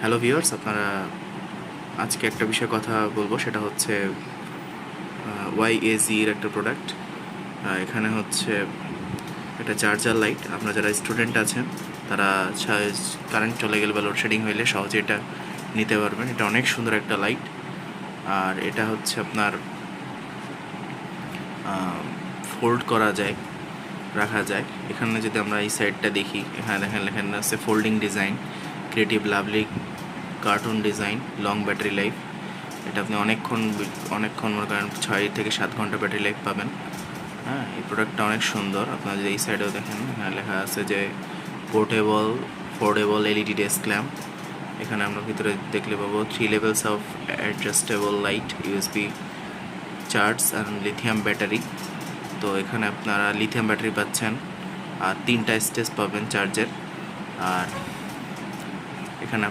Hello viewers, আপনারা আজকে একটা বিষয়ে কথা বলবো, সেটা হচ্ছে YAZ এর একটা প্রোডাক্ট। এখানে হচ্ছে একটা চার্জার লাইট। আপনারা যারা স্টুডেন্ট আছেন তারা কারেন্ট চলে গেলে বা লোডশেডিং হইলে সহজে এটা নিতে পারবেন। এটা অনেক সুন্দর একটা লাইট। আর এটা হচ্ছে আপনার ফোল্ড করা যায়, রাখা যায়। এখানে যদি আমরা এই সাইডটা দেখি, এখানে দেখেন এখানে আছে folding design, creative lovely cartoon design, long battery life. এটা আপনি অনেকক্ষণ মনে করেন 6 থেকে 7 ঘন্টা ব্যাটারি লাইফ পাবেন। হ্যাঁ, এই প্রোডাক্টটা অনেক সুন্দর। আপনারা যদি এই সাইডেও দেখেন, এখানে লেখা আছে যে ফোল্ডেবল LED ডেস্ক ল্যাম্প। এখানে আমরা ভিতরে দেখলে পাবো 3 levels of adjustable light, USB charge and lithium battery. তো এখানে আপনারা লিথিয়াম ব্যাটারি পাচ্ছেন আর 3টা স্টেজ পাবেন চার্জের। আর এখানে